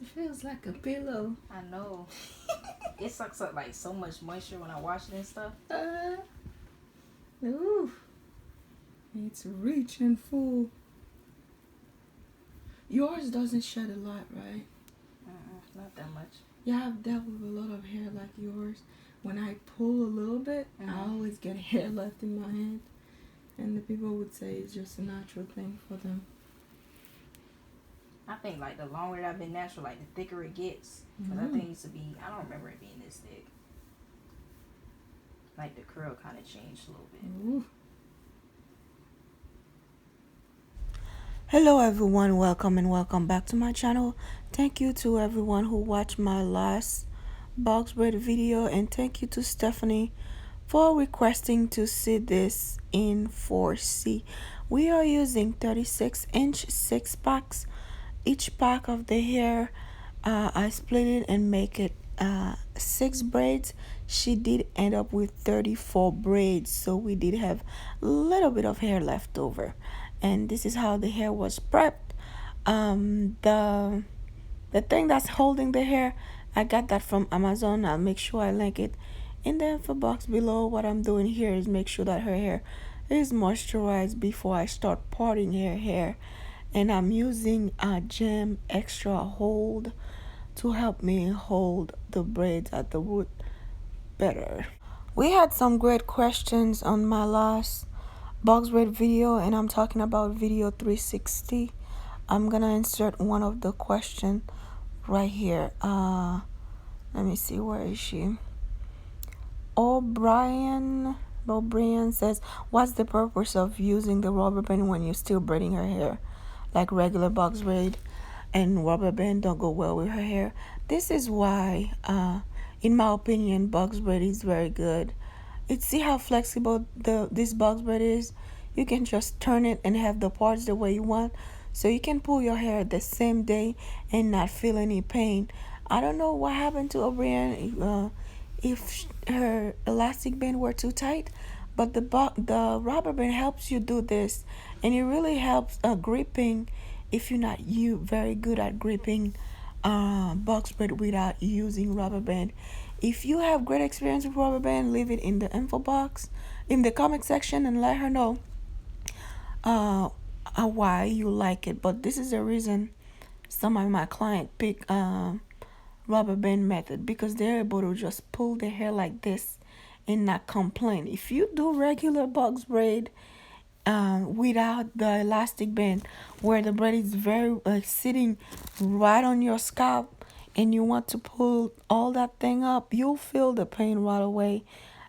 It feels like a pillow. I know. It sucks up like so much moisture when I wash it and stuff. Ooh. It's rich and full. Yours doesn't shed a lot, right? Not that much. Yeah, I've dealt with a lot of hair like yours. When I pull a little bit, I always get hair left in my hand. And the people would say it's just a natural thing for them. I think like the longer that I've been natural, like the thicker it gets. Because I think it used to be, I don't remember it being this thick. Like the curl kind of changed a little bit. Ooh. Hello everyone, welcome and welcome back to my channel. Thank you to everyone who watched my last box braid video, and thank you to Stephanie for requesting to see this in 4C. We are using 36-inch 6 packs. Each pack of the hair, I split it and make it 6 braids. She did end up with 34 braids, so we did have a little bit of hair left over. And this is how the hair was prepped. The thing that's holding the hair, I got that from Amazon. I'll make sure I link it in the info box below. What I'm doing here is make sure that her hair is moisturized before I start parting her hair. And I'm using a gem extra hold to help me hold the braids at the root better. We had some great questions on my last box braid video, and I'm talking about video 360. I'm gonna insert one of the question right here. Let me see, where is she? O'Brien says, what's the purpose of using the rubber band when you're still braiding her hair? Like regular box braid and rubber band don't go well with her hair. This is why, in my opinion, box braid is very good. See how flexible this box braid is? You can just turn it and have the parts the way you want. So you can pull your hair the same day and not feel any pain. I don't know what happened to O'Brien, if her elastic band were too tight, but the rubber band helps you do this, and it really helps gripping if you're not very good at gripping box braid without using rubber band. If you have great experience with rubber band, leave it in the info box, in the comment section, and let her know why you like it. But this is the reason some of my clients pick rubber band method, because they're able to just pull their hair like this and not complain. If you do regular box braid without the elastic band, where the braid is very sitting right on your scalp, and you want to pull all that thing up, you'll feel the pain right away.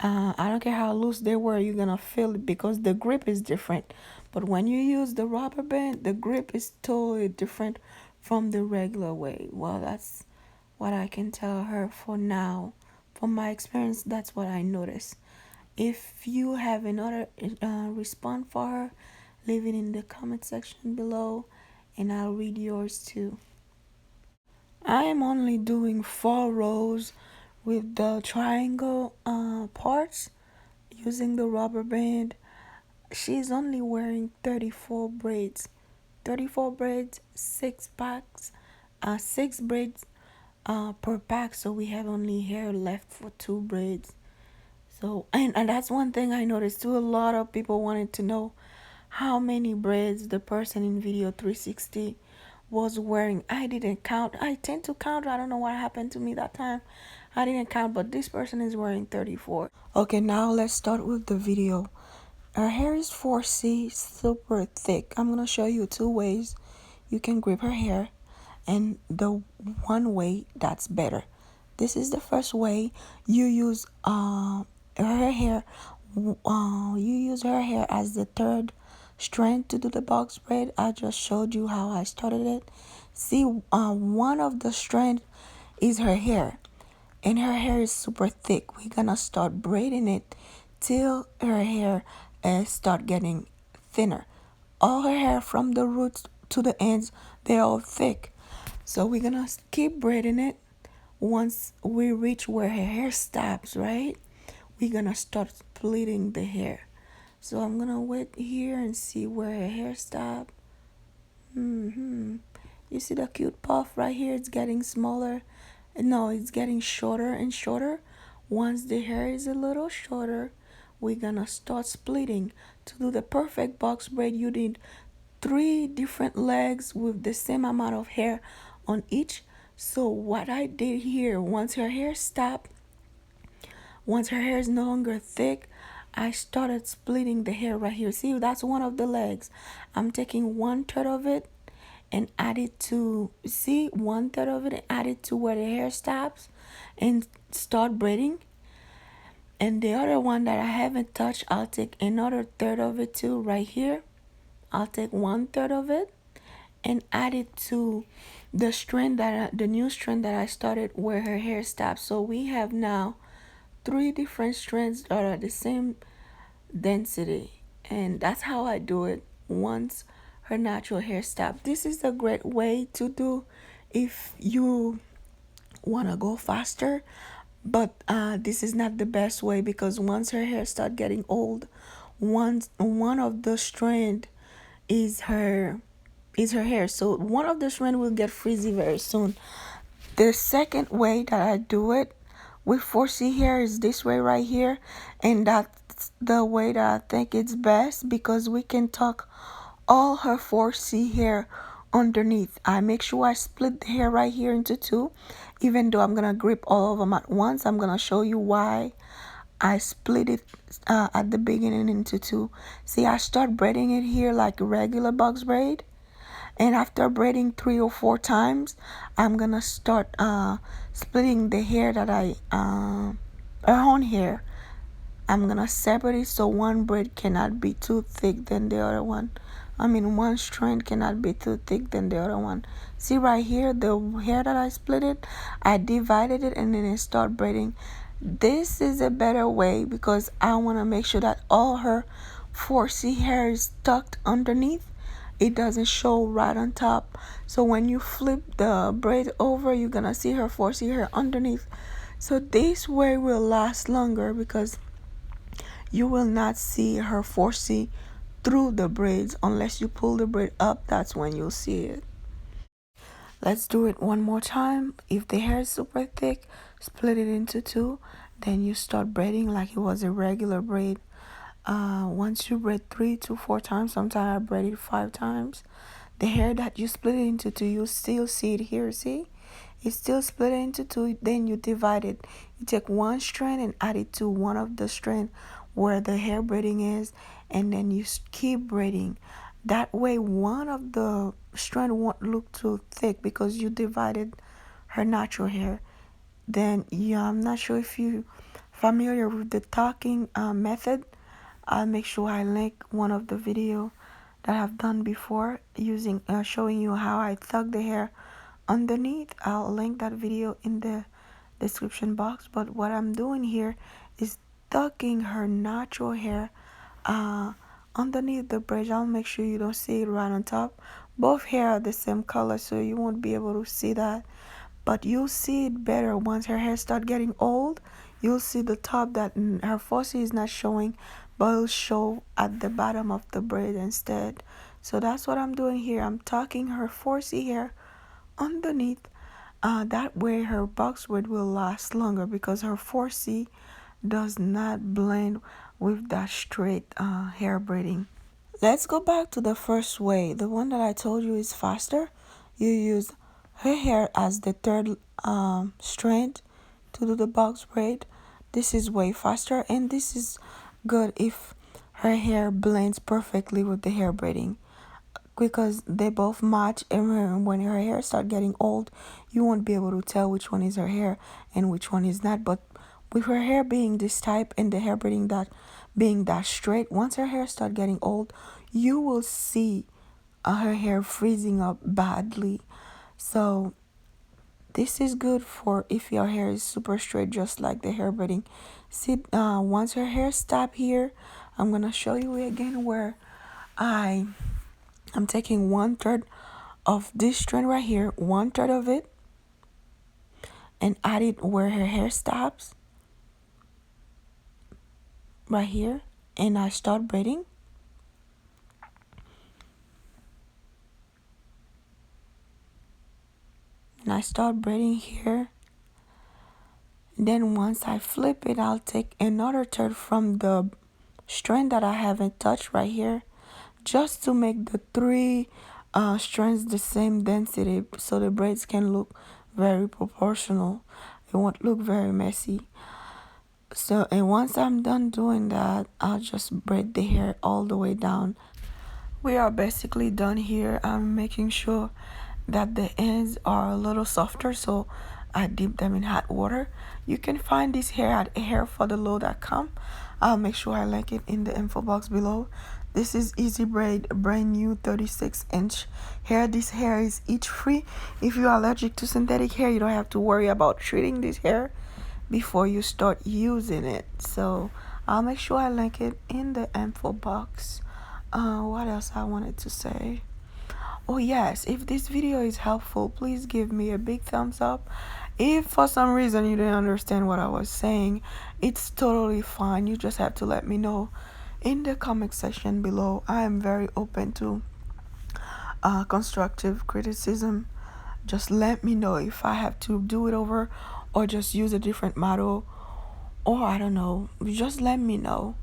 I don't care how loose they were, you're gonna feel it because the grip is different. But when you use the rubber band, the grip is totally different from the regular way. Well, that's what I can tell her for now. From my experience, that's what I noticed. If you have another response for her, leave it in the comment section below, and I'll read yours too. I am only doing 4 rows with the triangle parts using the rubber band. She's only wearing 34 braids. 34 braids, 6 packs, 6 braids per pack, so we have only hair left for 2 braids. So, and that's one thing I noticed too. A lot of people wanted to know how many braids the person in video 360 was wearing. I didn't count. I tend to count. I don't know what happened to me that time. I didn't count, but this person is wearing 34. Okay, now let's start with the video. Her hair is 4C, super thick. I'm gonna show you 2 ways you can grip her hair, and the one way that's better. This is the first way. You use her hair. You use her hair as the third strand to do the box braid. I just showed you how I started it. See, one of the strand is her hair, and her hair is super thick. We're gonna start braiding it till her hair start getting thinner. All her hair from the roots to the ends, they're all thick. So we're gonna keep braiding it. Once we reach where her hair stops, right, we're gonna start splitting the hair. So I'm gonna wait here and see where her hair stops. You You see the cute puff right here? It's getting smaller. No, it's getting shorter and shorter. Once the hair is a little shorter, we're gonna start splitting. To do the perfect box braid, you need three different legs with the same amount of hair on each. So what I did here, once her hair is no longer thick, I started splitting the hair right here. See, that's one of the legs. I'm taking 1/3 of it and add it to, see, 1/3 of it and add it to where the hair stops and start braiding. And the other one that I haven't touched, I'll take another third of it too right here. I'll take 1/3 of it and add it to the new strand that I started where her hair stops. So we have now three different strands that are the same density, and that's how I do it once her natural hair stops. This is a great way to do if you want to go faster, but this is not the best way because once her hair start getting old, one of the strand is her hair, so one of the strand will get frizzy very soon. The second way that I do it with 4C hair is this way right here, and that's the way that I think it's best because we can tuck all her 4C hair underneath. I make sure I split the hair right here into two, even though I'm gonna grip all of them at once. I'm gonna show you why I split it at the beginning into two. See, I start braiding it here like a regular box braid, and after braiding 3 or 4 times, I'm gonna start splitting the hair that her own hair. I'm gonna separate it so one braid cannot be too thick than the other one. I mean, one strand cannot be too thick than the other one. See right here, the hair that I split it, I divided it and then I start braiding. This is a better way because I want to make sure that all her 4C hair is tucked underneath. It doesn't show right on top. So when you flip the braid over, you're gonna see her 4C hair underneath. So this way will last longer because you will not see her 4C through the braids unless you pull the braid up. That's when you'll see it. Let's do it one more time. If the hair is super thick, split it into two. Then you start braiding like it was a regular braid. Once you braid 3 to 4 times, sometimes I braid it 5 times. The hair that you split it into two, you still see it here. See, it's still split into two. Then you divide it. You take one strand and add it to one of the strand where the hair braiding is, and then you keep braiding. That way, one of the strand won't look too thick because you divided her natural hair. Then, yeah, I'm not sure if you familiar with the talking method. I'll make sure I link one of the video that I've done before using showing you how I tuck the hair underneath. I'll link that video in the description box. But what I'm doing here is tucking her natural hair uh, underneath the bridge. I'll make sure you don't see it right on top. Both hair are the same color, so you won't be able to see that, but you'll see it better once her hair start getting old. You'll see the top that her faucet is not showing, but it'll show at the bottom of the braid instead. So that's what I'm doing here. I'm tucking her 4C hair underneath. That way her box braid will last longer because her 4C does not blend with that straight hair braiding. Let's go back to the first way. The one that I told you is faster. You use her hair as the third strand to do the box braid. This is way faster, and this is good if her hair blends perfectly with the hair braiding because they both match. And when her hair start getting old, you won't be able to tell which one is her hair and which one is not. But with her hair being this type and the hair braiding that being that straight, once her hair start getting old, you will see her hair freezing up badly. So this is good for if your hair is super straight, just like the hair braiding. See, once her hair stop here, I'm gonna show you again where I I'm taking 1/3 of this strand right here, 1/3 of it, and add it where her hair stops, right here, and I start braiding. and I start braiding here. Then once I flip it, I'll take another thread from the strand that I haven't touched right here, just to make the three strands the same density so the braids can look very proportional. It won't look very messy. So, and once I'm done doing that, I'll just braid the hair all the way down. We are basically done here. I'm making sure that the ends are a little softer, so I dip them in hot water. You can find this hair at hairforthelow.com. I'll make sure I link it in the info box below. This is Easy Braid, brand new 36-inch hair. This hair is itch free. If you're allergic to synthetic hair, you don't have to worry about treating this hair before you start using it. So I'll make sure I link it in the info box. What else I wanted to say? Oh yes, if this video is helpful, please give me a big thumbs up. If for some reason you didn't understand what I was saying, it's totally fine. You just have to let me know in the comment section below. I am very open to constructive criticism. Just let me know if I have to do it over or just use a different model, or I don't know. Just let me know.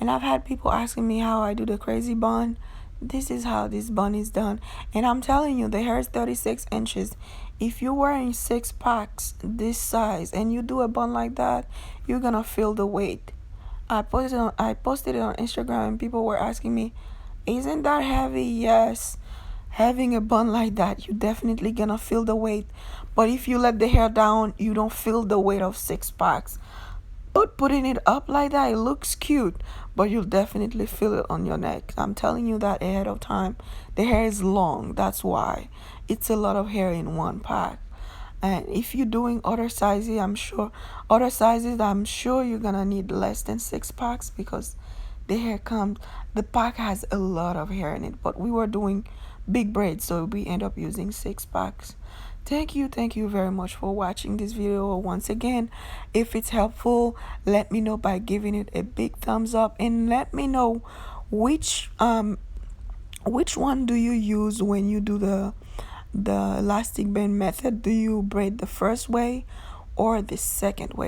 And I've had people asking me how I do the crazy bun. This is how this bun is done. And I'm telling you, the hair is 36 inches. If you're wearing 6 packs this size and you do a bun like that, you're gonna feel the weight. I posted it on Instagram and people were asking me, isn't that heavy? Yes. Having a bun like that, you definitely gonna feel the weight. But if you let the hair down, you don't feel the weight of 6 packs. But putting it up like that, it looks cute, but you'll definitely feel it on your neck. I'm telling you that ahead of time. The hair is long, that's why. It's a lot of hair in 1 pack. And if you're doing other sizes, I'm sure you're gonna need less than 6 packs, because the pack has a lot of hair in it. But we were doing big braids, so we end up using 6 packs. Thank you very much for watching this video. Once again, if it's helpful, let me know by giving it a big thumbs up, and let me know which one do you use when you do the elastic band method. Do you braid the first way or the second way?